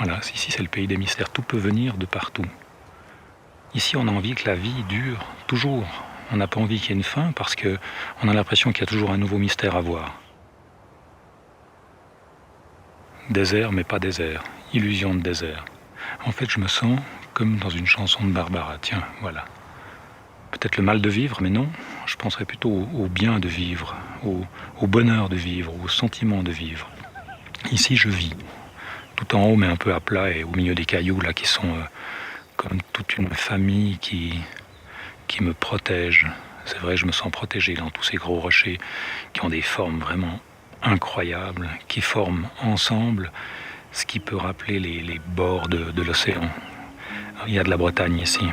Voilà, ici c'est le pays des mystères, tout peut venir de partout. Ici on a envie que la vie dure toujours. On n'a pas envie qu'il y ait une fin parce qu'on a l'impression qu'il y a toujours un nouveau mystère à voir. Désert mais pas désert, illusion de désert. En fait je me sens comme dans une chanson de Barbara, tiens, voilà. Peut-être le mal de vivre, mais non, je penserais plutôt au bien de vivre, au bonheur de vivre, au sentiment de vivre. Ici je vis, tout en haut mais un peu à plat et au milieu des cailloux là qui sont comme toute une famille qui me protège. C'est vrai, je me sens protégé dans tous ces gros rochers qui ont des formes vraiment incroyables, qui forment ensemble ce qui peut rappeler les bords de l'océan. Il y a de la Bretagne ici.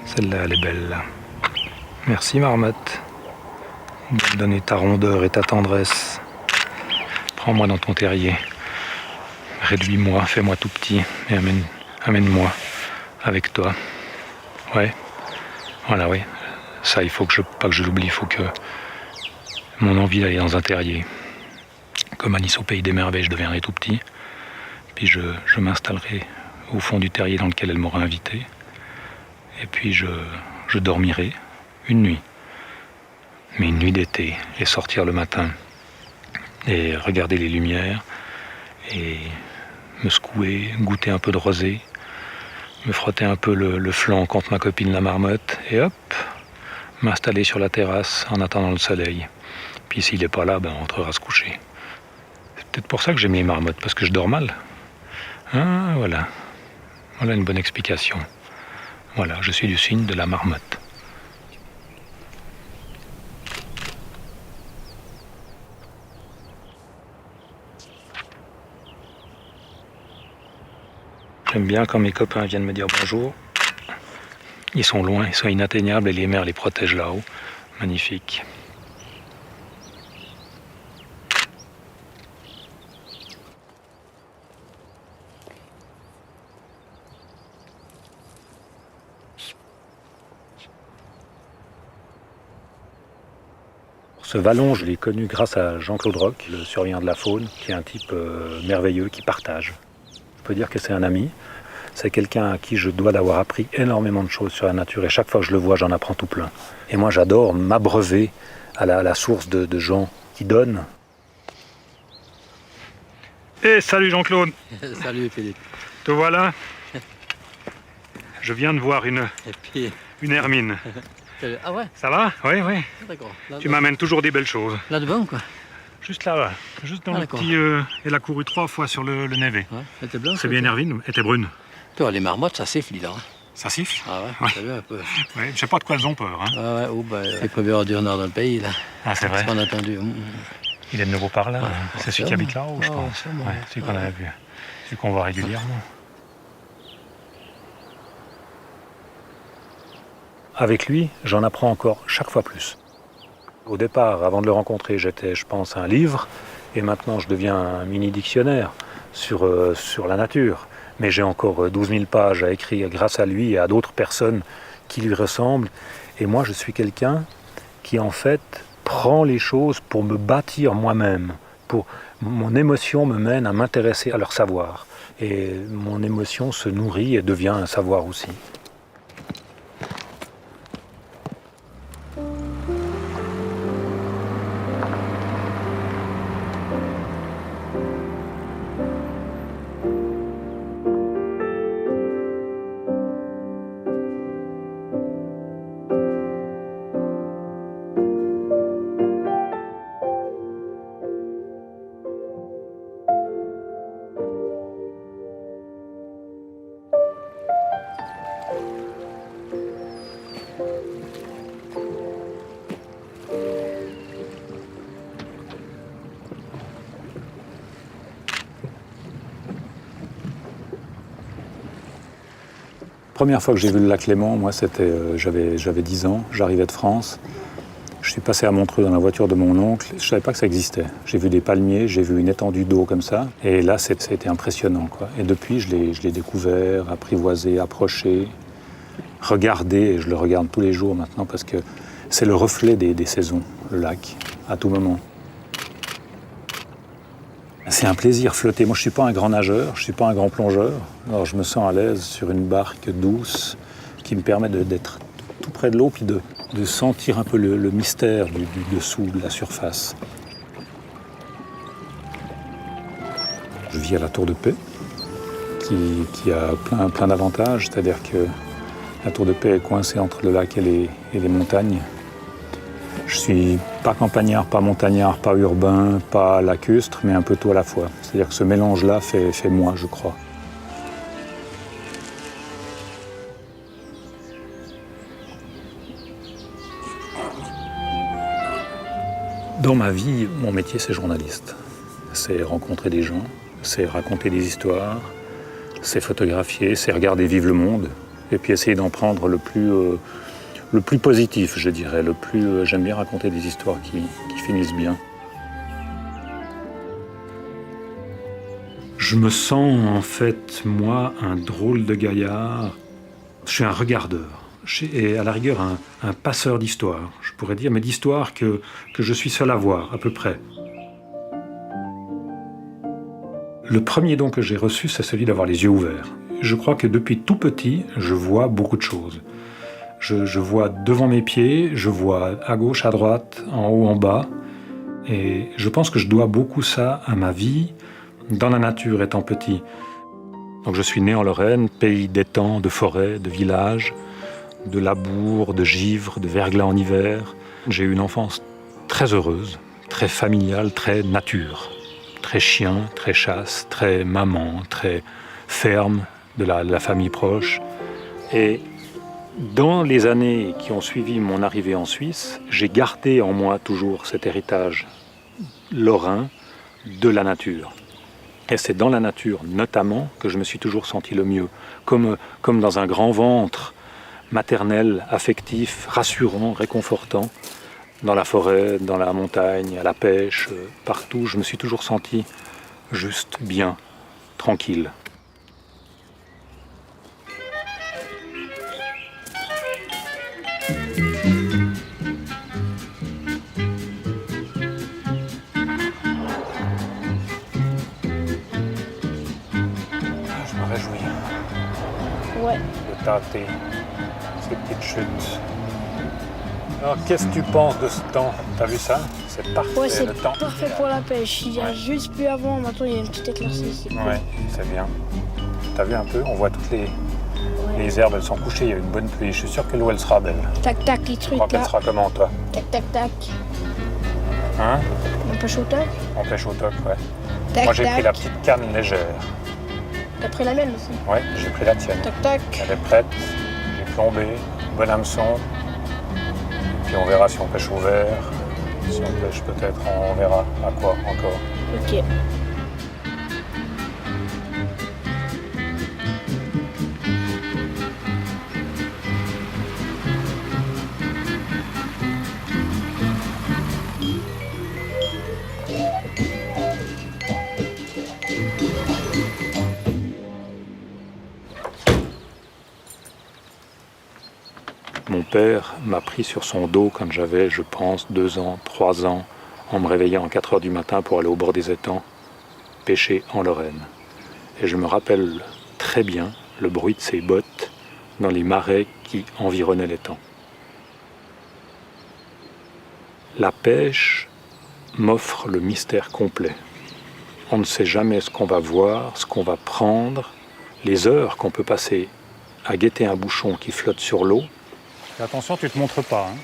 Celle-là, elle est belle, là. Merci, marmotte, de me donner ta rondeur et ta tendresse. Prends-moi dans ton terrier. Réduis-moi, fais-moi tout petit et amène-moi avec toi. Ouais, voilà, oui. Ça, il faut pas que je l'oublie, il faut que mon envie d'aller dans un terrier. Comme Alice au pays des merveilles, je deviendrai tout petit. Puis je m'installerai au fond du terrier dans lequel elle m'aura invité. Et puis je dormirai une nuit. Mais une nuit d'été, et sortir le matin, et regarder les lumières, et me secouer, goûter un peu de rosée, me frotter un peu le flanc contre ma copine la marmotte, et hop, m'installer sur la terrasse en attendant le soleil. Puis s'il n'est pas là, on rentrera se coucher. C'est peut-être pour ça que j'aime les marmottes, parce que je dors mal. Ah, voilà. Voilà une bonne explication. Voilà, je suis du signe de la marmotte. J'aime bien quand mes copains viennent me dire bonjour. Ils sont loin, ils sont inatteignables et les mers les protègent là-haut. Magnifique. Ce vallon, je l'ai connu grâce à Jean-Claude Roch, le surveillant de la faune, qui est un type merveilleux, qui partage. Je peux dire que c'est un ami. C'est quelqu'un à qui je dois d'avoir appris énormément de choses sur la nature. Et chaque fois que je le vois, j'en apprends tout plein. Et moi, j'adore m'abreuver à la source de gens qui donnent. Eh, salut Jean-Claude. Salut Philippe. Te voilà. Je viens de voir une hermine. Ah ouais? Ça va? Oui, oui. D'accord. Tu m'amènes toujours des belles choses. Là devant quoi? Juste là, juste dans le petit... elle a couru 3 fois sur le névé. Ouais, elle était blanche. C'est bien Hermine, elle était brune. Toi, les marmottes, ça siffle, là. Hein. Ça siffle? Ah ouais, t'as vu un peu. Ouais, je sais pas de quoi elles ont peur. Hein. Ah ouais, oh les premiers ordures nord dans le pays, là. Ah, c'est vrai. C'est ce qu'on a entendu. Il est de nouveau par là. Ouais, c'est celui qui habite là-haut, je pense. Ouais, celui qu'on a vu. Celui qu'on voit régulièrement. Avec lui, j'en apprends encore chaque fois plus. Au départ, avant de le rencontrer, j'étais, je pense, un livre, et maintenant je deviens un mini-dictionnaire sur la nature. Mais j'ai encore 12 000 pages à écrire grâce à lui et à d'autres personnes qui lui ressemblent. Et moi, je suis quelqu'un qui, en fait, prend les choses pour me bâtir moi-même. Mon émotion me mène à m'intéresser à leur savoir. Et mon émotion se nourrit et devient un savoir aussi. Première fois que j'ai vu le lac Léman, moi, c'était, j'avais 10 ans, j'arrivais de France. Je suis passé à Montreux dans la voiture de mon oncle. Je ne savais pas que ça existait. J'ai vu des palmiers, j'ai vu une étendue d'eau comme ça. Et là, ça a été impressionnant, quoi. Et depuis, je l'ai découvert, apprivoisé, approché, regardé. Et je le regarde tous les jours maintenant parce que c'est le reflet des saisons, le lac, à tout moment. C'est un plaisir flotter. Moi, je ne suis pas un grand nageur, je ne suis pas un grand plongeur. Alors, je me sens à l'aise sur une barque douce qui me permet d'être tout près de l'eau puis de sentir un peu le mystère du dessous, de la surface. Je vis à la Tour de Paix, qui a plein d'avantages. C'est-à-dire que la Tour de Paix est coincée entre le lac et les montagnes. Je suis pas campagnard, pas montagnard, pas urbain, pas lacustre, mais un peu tout à la fois. C'est-à-dire que ce mélange-là fait moi, je crois. Dans ma vie, mon métier, c'est journaliste. C'est rencontrer des gens, c'est raconter des histoires, c'est photographier, c'est regarder vivre le monde, et puis essayer d'en prendre le plus positif, je dirais. J'aime bien raconter des histoires qui finissent bien. Je me sens en fait, moi, un drôle de gaillard. Je suis un regardeur. Et à la rigueur, un passeur d'histoire, je pourrais dire, mais d'histoire que je suis seul à voir, à peu près. Le premier don que j'ai reçu, c'est celui d'avoir les yeux ouverts. Je crois que depuis tout petit, je vois beaucoup de choses. Je vois devant mes pieds, je vois à gauche, à droite, en haut, en bas. Et je pense que je dois beaucoup ça à ma vie dans la nature étant petit. Donc je suis né en Lorraine, pays d'étangs, de forêts, de villages, de labours, de givre, de verglas en hiver. J'ai eu une enfance très heureuse, très familiale, très nature. Très chien, très chasse, très maman, très ferme de la famille proche. Et dans les années qui ont suivi mon arrivée en Suisse, j'ai gardé en moi toujours cet héritage lorrain de la nature. Et c'est dans la nature, notamment, que je me suis toujours senti le mieux. Comme dans un grand ventre maternel, affectif, rassurant, réconfortant. Dans la forêt, dans la montagne, à la pêche, partout, je me suis toujours senti juste bien, tranquille. Je me réjouis de tâter ces petites chutes. Alors, qu'est-ce que tu penses de ce temps? T'as vu ça? C'est parfait, Ouais, c'est le temps. parfait pour la pêche. Il y a juste plus avant, maintenant il y a une petite éclaircie ici. Ouais, c'est bien. T'as vu un peu? On voit toutes les herbes, elles sont couchées, il y a une bonne pluie. Je suis sûr que l'eau, elle sera belle. Tac, tac, les Tu trucs crois qu'elle là. sera comment, toi? Tac, tac, tac. Hein? On pêche au toc. On pêche au toc, ouais. Tac, Moi, j'ai tac. pris la petite canne légère. T'as pris la mienne aussi. Ouais, j'ai pris la tienne. Tac, tac. Elle est prête, j'ai plombé, bon hameçon. Puis on verra si on pêche au vert, si on pêche peut-être, on verra à quoi encore. Ok. Mon père m'a pris sur son dos quand j'avais, je pense, 2 ans, 3 ans, en me réveillant à 4 heures du matin pour aller au bord des étangs, pêcher en Lorraine. Et je me rappelle très bien le bruit de ses bottes dans les marais qui environnaient l'étang. La pêche m'offre le mystère complet. On ne sait jamais ce qu'on va voir, ce qu'on va prendre, les heures qu'on peut passer à guetter un bouchon qui flotte sur l'eau. Attention, tu ne te montres pas. Hein.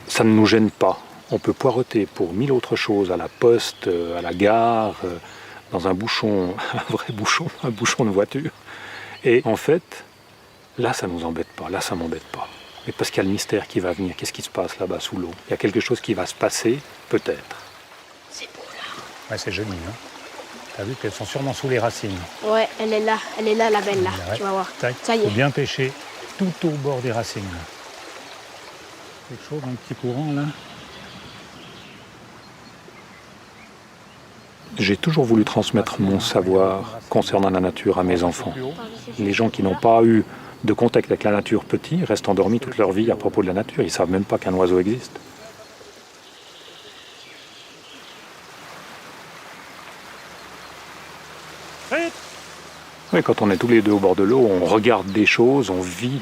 Ça ne nous gêne pas. On peut poireauter pour 1000 autres choses, à la poste, à la gare, dans un bouchon, un vrai bouchon, un bouchon de voiture. Et en fait, là, ça ne nous embête pas, là, ça ne m'embête pas. Mais parce qu'il y a le mystère qui va venir, qu'est-ce qui se passe là-bas sous l'eau? Il y a quelque chose qui va se passer, peut-être. C'est beau là. Ouais, c'est joli, hein. T'as vu qu'elles sont sûrement sous les racines. Ouais, elle est là, la belle là, Ouais. tu vas voir. Tac. Ça y Faut est. bien pêcher tout au bord des racines. Quelque chose, un petit courant là. J'ai toujours voulu transmettre mon savoir concernant la nature à mes enfants. Les gens qui n'ont pas eu de contact avec la nature petit restent endormis toute leur vie à propos de la nature. Ils ne savent même pas qu'un oiseau existe. Oui, quand on est tous les deux au bord de l'eau, on regarde des choses, on vit,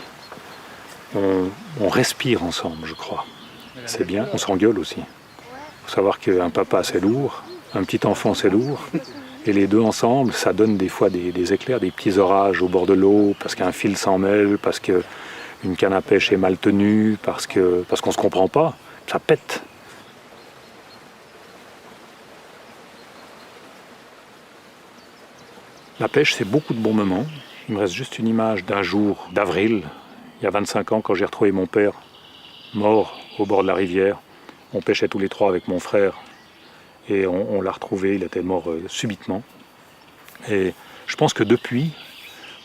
on respire ensemble, je crois. C'est bien, on s'engueule aussi. Il faut savoir qu'un papa c'est lourd, un petit enfant c'est lourd, et les deux ensemble, ça donne des fois des éclairs, des petits orages au bord de l'eau, parce qu'un fil s'en mêle, parce qu'une canne à pêche est mal tenue, parce qu'on ne se comprend pas, ça pète. La pêche, c'est beaucoup de bons moments. Il me reste juste une image d'un jour d'avril, il y a 25 ans, quand j'ai retrouvé mon père mort au bord de la rivière. On pêchait tous les trois avec mon frère et on l'a retrouvé, il était mort subitement. Et je pense que depuis,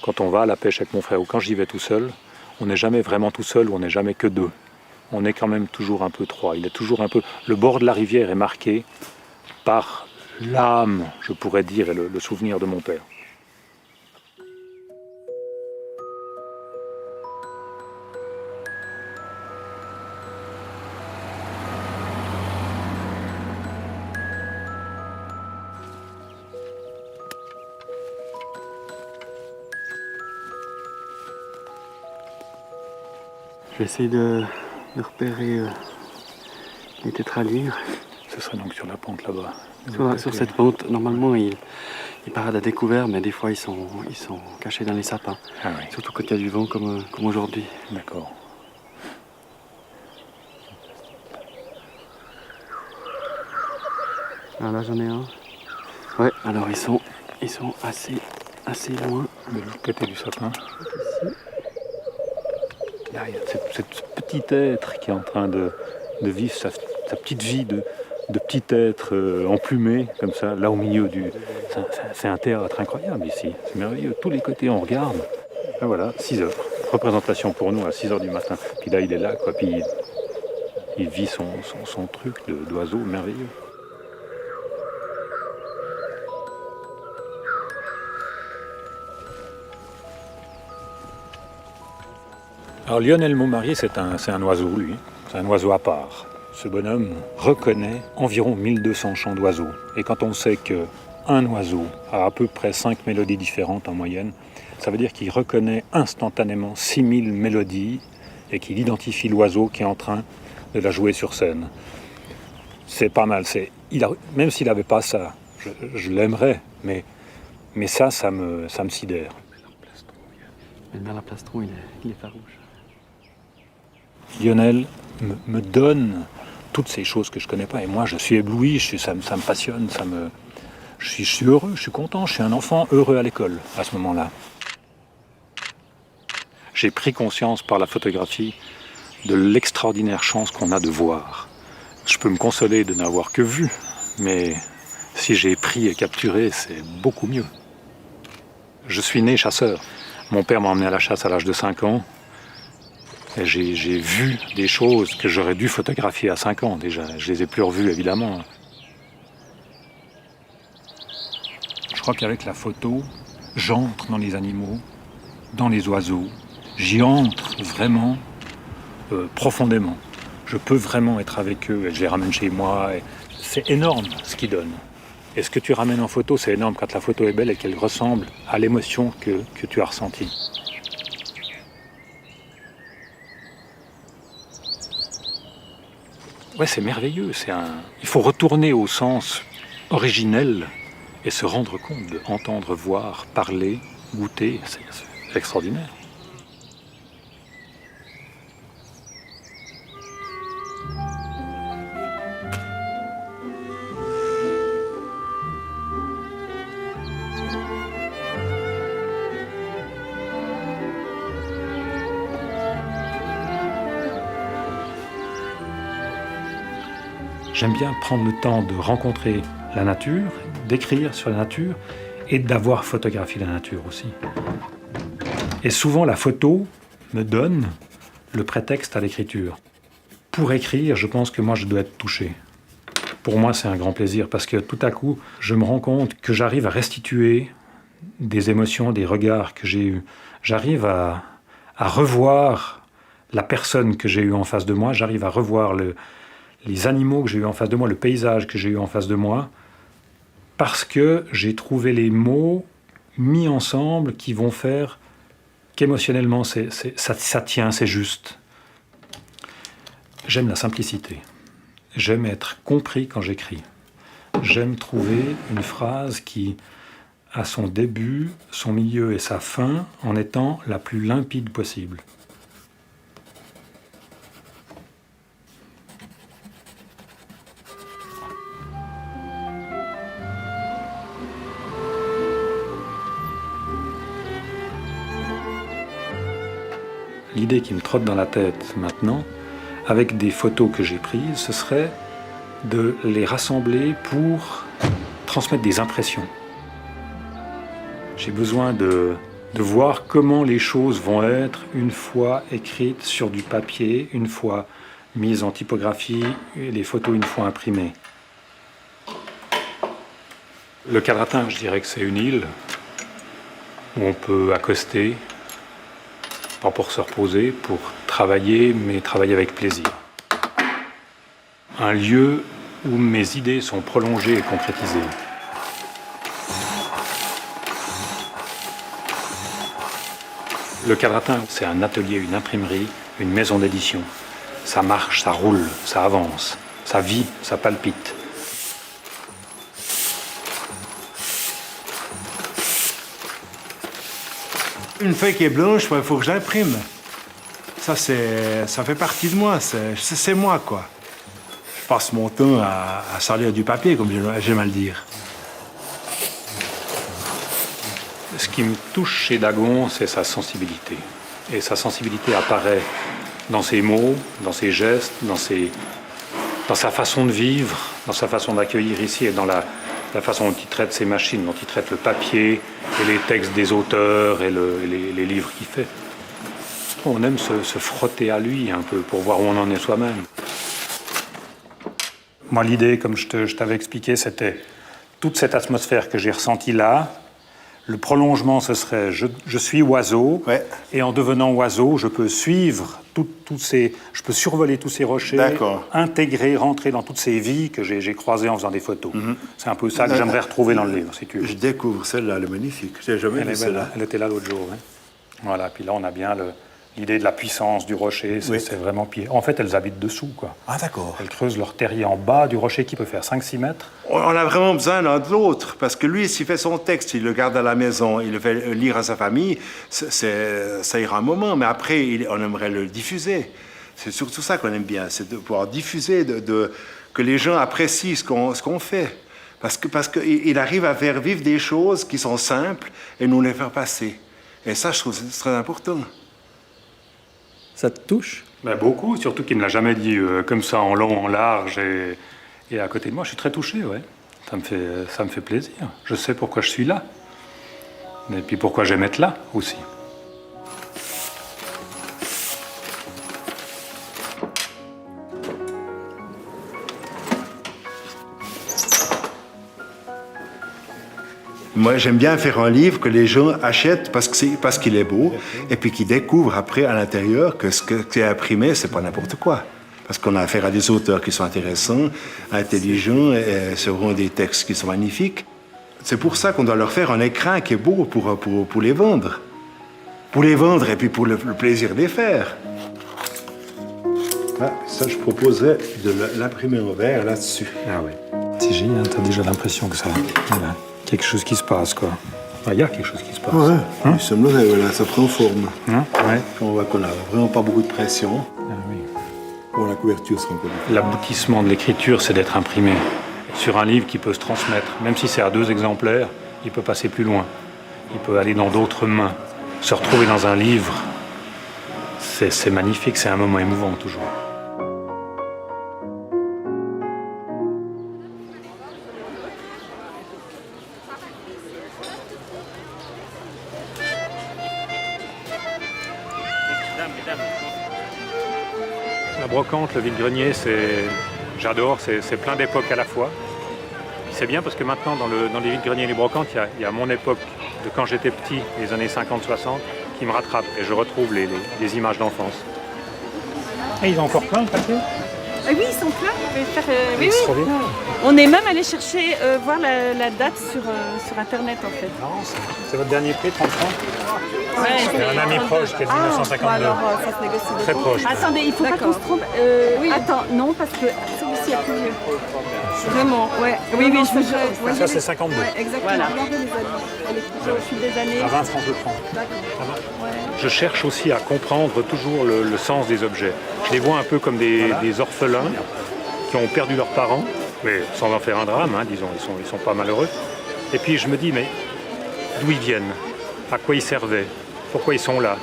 quand on va à la pêche avec mon frère ou quand j'y vais tout seul, on n'est jamais vraiment tout seul ou on n'est jamais que deux. On est quand même toujours un peu trois. Il est toujours un peu... Le bord de la rivière est marqué par l'âme, je pourrais dire, et le souvenir de mon père. Je vais essayer de repérer les tétralyres. Ce serait donc sur la pente là-bas. Sur cette pente, normalement, ils paradent à découvert, mais des fois, ils sont cachés dans les sapins. Ah oui. Surtout quand il y a du vent, comme aujourd'hui. D'accord. Ah, là, j'en ai un. Ouais, alors ils sont assez loin. De l'autre côté du sapin. Là, il y a ce petit être qui est en train de vivre sa petite vie de petit être emplumé, comme ça, là au milieu du... C'est un théâtre incroyable ici, c'est merveilleux. Tous les côtés, on regarde. Et voilà, 6 heures. Représentation pour nous à 6 heures du matin. Puis là, il est là, quoi. Puis il vit son truc d'oiseau merveilleux. Alors Lionel Montmarié, c'est un oiseau, lui. C'est un oiseau à part. Ce bonhomme reconnaît environ 1200 chants d'oiseaux. Et quand on sait qu'un oiseau a à peu près 5 mélodies différentes en moyenne, ça veut dire qu'il reconnaît instantanément 6000 mélodies et qu'il identifie l'oiseau qui est en train de la jouer sur scène. C'est pas mal. Même s'il n'avait pas ça, je l'aimerais, mais ça me sidère. Le merle à plastron, il est farouche. Lionel me donne toutes ces choses que je ne connais pas. Et moi, je suis ébloui, ça me passionne, je suis heureux, je suis content. Je suis un enfant heureux à l'école à ce moment-là. J'ai pris conscience par la photographie de l'extraordinaire chance qu'on a de voir. Je peux me consoler de n'avoir que vu, mais si j'ai pris et capturé, c'est beaucoup mieux. Je suis né chasseur. Mon père m'a emmené à la chasse à l'âge de 5 ans. Et j'ai vu des choses que j'aurais dû photographier à 5 ans déjà. Je les ai plus revues, évidemment. Je crois qu'avec la photo, j'entre dans les animaux, dans les oiseaux. J'y entre vraiment profondément. Je peux vraiment être avec eux et je les ramène chez moi. C'est énorme ce qu'ils donnent. Et ce que tu ramènes en photo, c'est énorme quand la photo est belle et qu'elle ressemble à l'émotion que tu as ressentie. Ouais, c'est merveilleux. Il faut retourner au sens originel et se rendre compte d'entendre, voir, parler, goûter. C'est extraordinaire. J'aime bien prendre le temps de rencontrer la nature, d'écrire sur la nature et d'avoir photographié la nature aussi. Et souvent, la photo me donne le prétexte à l'écriture. Pour écrire, je pense que moi, je dois être touché. Pour moi, c'est un grand plaisir parce que tout à coup, je me rends compte que j'arrive à restituer des émotions, des regards que j'ai eus. J'arrive à revoir la personne que j'ai eue en face de moi, j'arrive à revoir les animaux que j'ai eus en face de moi, le paysage que j'ai eu en face de moi, parce que j'ai trouvé les mots mis ensemble qui vont faire qu'émotionnellement, ça tient, c'est juste. J'aime la simplicité. J'aime être compris quand j'écris. J'aime trouver une phrase qui a son début, son milieu et sa fin en étant la plus limpide possible. L'idée qui me trotte dans la tête maintenant, avec des photos que j'ai prises, ce serait de les rassembler pour transmettre des impressions. J'ai besoin de voir comment les choses vont être une fois écrites sur du papier, une fois mises en typographie, et les photos une fois imprimées. Le Cadratin, je dirais que c'est une île où on peut accoster, pas pour se reposer, pour travailler, mais travailler avec plaisir. Un lieu où mes idées sont prolongées et concrétisées. Le Cadratin, c'est un atelier, une imprimerie, une maison d'édition. Ça marche, ça roule, ça avance, ça vit, ça palpite. Une feuille qui est blanche, il faut que je l'imprime. Ça fait partie de moi, c'est moi, quoi. Je passe mon temps à salir du papier, comme j'aime à le dire. Ce qui me touche chez Dagon, c'est sa sensibilité. Et sa sensibilité apparaît dans ses mots, dans ses gestes, dans sa façon de vivre, dans sa façon d'accueillir ici et dans la façon dont il traite ses machines, dont il traite le papier et les textes des auteurs et les livres qu'il fait. On aime se frotter à lui un peu pour voir où on en est soi-même. Moi, l'idée, comme je t'avais expliqué, c'était toute cette atmosphère que j'ai ressentie là. Le prolongement, ce serait je suis oiseau, ouais. Et en devenant oiseau, je peux suivre je peux survoler tous ces rochers, intégrer, rentrer dans toutes ces vies que j'ai croisées en faisant des photos. Mm-hmm. C'est un peu ça que j'aimerais retrouver dans le livre, si tu veux. Je découvre celle-là, elle est magnifique. Je n'ai jamais vu celle-là. Elle était là l'autre jour. Hein. Voilà, puis là, on a bien l'idée de la puissance du rocher, c'est vraiment pire. En fait, elles habitent dessous, quoi. Ah, d'accord. Elles creusent leur terrier en bas du rocher qui peut faire 5-6 mètres. On a vraiment besoin l'un de l'autre, parce que lui, s'il fait son texte, il le garde à la maison, il le fait lire à sa famille, ça ira un moment, mais après, on aimerait le diffuser. C'est surtout ça qu'on aime bien, c'est de pouvoir diffuser, que les gens apprécient ce qu'on fait. Parce qu'il arrive à faire vivre des choses qui sont simples et nous les faire passer. Et ça, je trouve que c'est très important. Ça te touche? Ben beaucoup, surtout qu'il ne l'a jamais dit comme ça, en long, en large, et à côté de moi, je suis très touché, ouais. Ça me fait plaisir. Je sais pourquoi je suis là. Et puis pourquoi j'aime être là, aussi. Moi, j'aime bien faire un livre que les gens achètent parce qu'il est beau, et puis qu'ils découvrent après à l'intérieur que ce qui est imprimé, c'est pas n'importe quoi. Parce qu'on a affaire à des auteurs qui sont intéressants, intelligents, et seront des textes qui sont magnifiques. C'est pour ça qu'on doit leur faire un écrin qui est beau pour les vendre. Pour les vendre et puis pour le plaisir de les faire. Ah, ça, je proposerais de l'imprimer en verre là-dessus. Ah oui. C'est génial, t'as déjà l'impression que ça... Voilà. Quelque chose qui se passe, quoi. Il y a quelque chose qui se passe. Ouais, hein? Voilà, ça prend forme. Hein? Ouais. On voit qu'on n'a vraiment pas beaucoup de pression. Ah, oui. Bon, la couverture sera encore. L'aboutissement de l'écriture, c'est d'être imprimé. Sur un livre qui peut se transmettre. Même si c'est à 2 exemplaires, il peut passer plus loin. Il peut aller dans d'autres mains. Se retrouver dans un livre, c'est magnifique, c'est un moment émouvant, toujours. La brocante, le vide-grenier, c'est J'adore, c'est plein d'époques à la fois. C'est bien parce que maintenant, dans les vides-greniers et les brocantes, il y a mon époque de quand j'étais petit, les années 50-60, qui me rattrape et je retrouve les images d'enfance. Et ils ont encore plein de papier? Ah oui, ils sont pleins. Je vais faire, oui, C'est oui. trop bien. On est même allé chercher, voir la date sur Internet en fait. Non, c'est votre dernier prix, 30 francs? Ouais, C'est un ami proche qui est de 1952. alors ça se négocie. Très proche. Attendez, il faut pas qu'on se trompe. Oui. Attends, non, parce que celui-ci est plus vieux. Vraiment, ouais. Oui, oui, je veux. Ça, c'est 52. Ouais, exactement. Voilà. Regardez les années. Elle est toujours au fil des années. À 20 francs, je le prends. D'accord. Ouais. Je cherche aussi à comprendre toujours le sens des objets. Je les vois un peu comme des orphelins qui ont perdu leurs parents, mais sans en faire un drame, hein, disons, ils sont pas malheureux. Et puis je me dis, mais d'où ils viennent? À quoi ils servaient? Pourquoi ils sont là?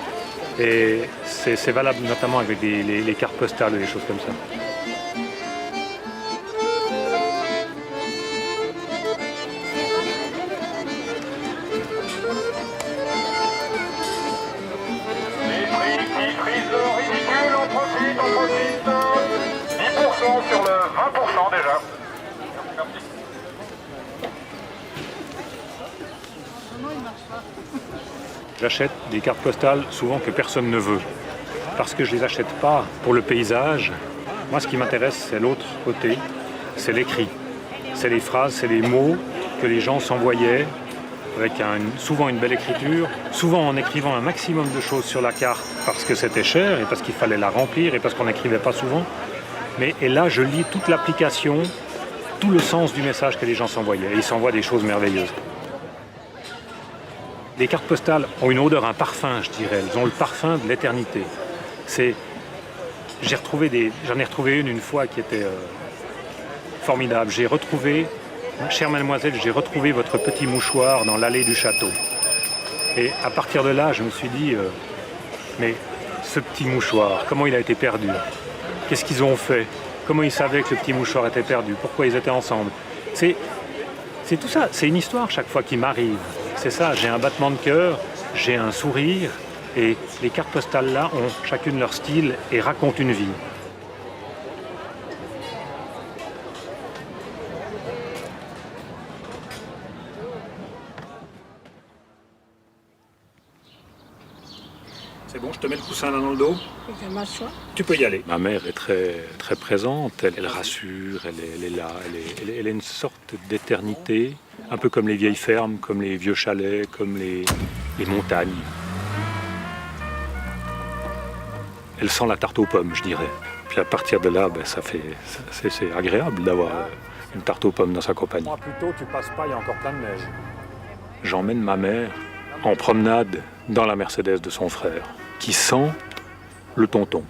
Et c'est valable notamment avec les cartes postales et des choses comme ça. Ridicule, on profite. 10% sur le 20% déjà. J'achète des cartes postales souvent que personne ne veut, parce que je les achète pas pour le paysage. Moi, ce qui m'intéresse, c'est l'autre côté, c'est l'écrit. C'est les phrases, c'est les mots que les gens s'envoyaient, avec souvent une belle écriture, souvent en écrivant un maximum de choses sur la carte, parce que c'était cher, et parce qu'il fallait la remplir, et parce qu'on n'écrivait pas souvent. Et là, je lis toute l'application, tout le sens du message que les gens s'envoyaient. Et ils s'envoient des choses merveilleuses. Les cartes postales ont une odeur, un parfum, je dirais. Elles ont le parfum de l'éternité. J'en ai retrouvé une fois qui était formidable. J'ai retrouvé, chère mademoiselle, j'ai retrouvé votre petit mouchoir dans l'allée du château. Et à partir de là, je me suis dit, mais ce petit mouchoir, comment il a été perdu? Qu'est-ce qu'ils ont fait? Comment ils savaient que le petit mouchoir était perdu? Pourquoi ils étaient ensemble? C'est tout ça, c'est une histoire chaque fois qui m'arrive. C'est ça, j'ai un battement de cœur, j'ai un sourire, et les cartes postales là ont chacune leur style et racontent une vie. C'est bon, je te mets le coussin là dans le dos? Tu peux y aller. Ma mère est très, très présente, elle rassure, elle est là, elle a une sorte d'éternité, un peu comme les vieilles fermes, comme les vieux chalets, comme les montagnes. Elle sent la tarte aux pommes, je dirais. Puis à partir de là, c'est agréable d'avoir une tarte aux pommes dans sa compagnie. Moi, plus tôt, tu passes pas, il y a encore plein de neige. J'emmène ma mère en promenade dans la Mercedes de son frère, qui sent le tonton.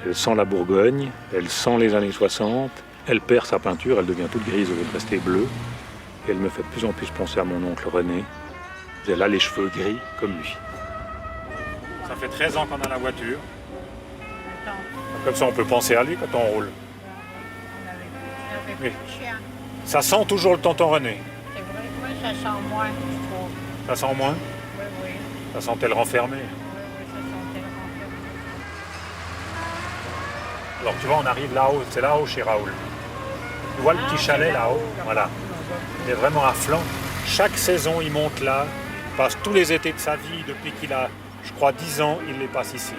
Elle sent la Bourgogne, elle sent les années 60, elle perd sa peinture, elle devient toute grise au lieu de rester bleue. Et elle me fait de plus en plus penser à mon oncle René. Elle a les cheveux gris comme lui. Ça fait 13 ans qu'on a la voiture. Comme ça, on peut penser à lui quand on roule. Oui. Ça sent toujours le tonton René. C'est vrai, moi ça sent moins, je trouve. Ça sent moins? Oui, oui. Ça sentait le renfermé. Oui, ça sentait le renfermé. Alors tu vois, on arrive là-haut, c'est là-haut chez Raoul. Tu vois le petit chalet là-haut? Voilà. Il est vraiment à flanc. Chaque saison, il monte là. Il passe tous les étés de sa vie, depuis qu'il a, je crois, 10 ans, il les passe ici.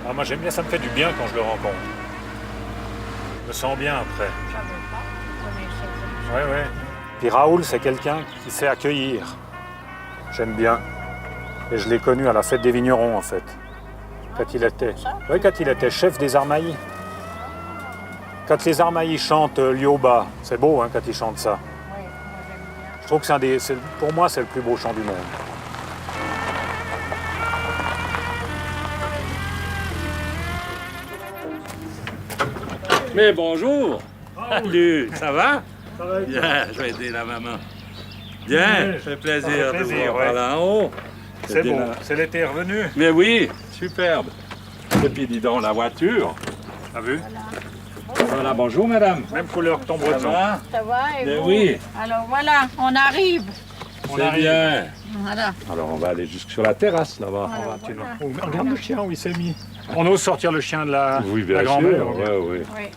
Alors moi j'aime bien, ça me fait du bien quand je le rencontre. Je me sens bien après. Ça veut pas, Ouais, ouais. Puis Raoul, c'est quelqu'un qui sait accueillir. J'aime bien. Et je l'ai connu à la fête des vignerons, en fait. Quand il était chef des Armaillis. Quand les Armaillis chantent Lioba, c'est beau hein, quand ils chantent ça. Oui, moi j'aime bien. Je trouve que pour moi, c'est le plus beau chant du monde. Mais bonjour! Salut, ça va? Ça va Bien, je vais aider la maman. Bien, ça fait plaisir de vous voir là en haut. C'est beau, c'est l'été revenu. Mais oui, superbe. Et puis dis donc, la voiture. T'as vu? Voilà, bonjour madame. Même couleur que ton Ça breton. va? Ça va et Mais vous? oui. Alors voilà, on arrive. C'est bien. Voilà. Alors on va aller jusque sur la terrasse là-bas. Oh, regarde le chien où il s'est mis. On ose sortir le chien de la, Oui, la bien grand-mère. sûr. Ouais, oui. Oui.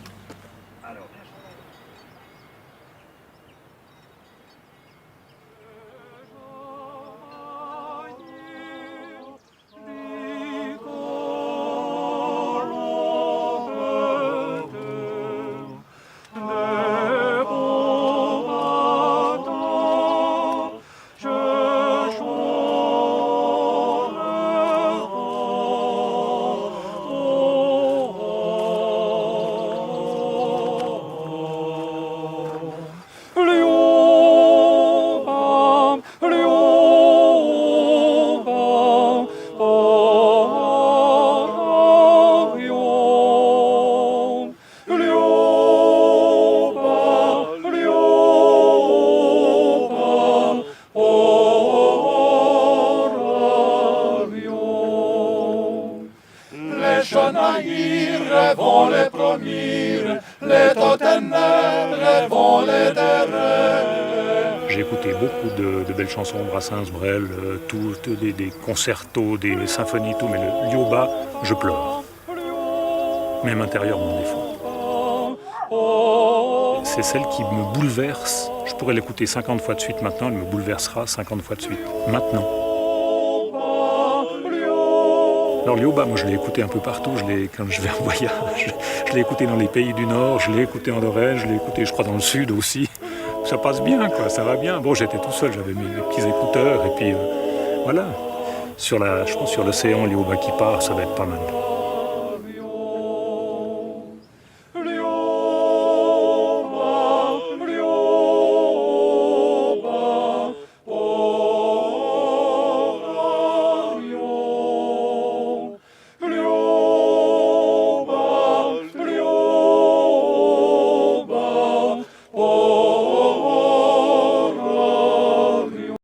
vont les premiers, les totenelles vont les derniers. J'ai écouté beaucoup de belles chansons, Brassens, Brel, des concertos, des symphonies, tout, mais le lioba, je pleure. Même intérieurement, des fois. C'est celle qui me bouleverse. Je pourrais l'écouter 50 fois de suite maintenant, elle me bouleversera 50 fois de suite. Maintenant. Alors lioba, moi je l'ai écouté un peu partout, quand je vais en voyage, je l'ai écouté dans les pays du Nord, je l'ai écouté en Lorraine, je l'ai écouté je crois dans le Sud aussi. Ça passe bien, quoi, ça va bien. Bon, j'étais tout seul, j'avais mes petits écouteurs et puis voilà. Je pense sur l'océan, lioba qui part, ça va être pas mal.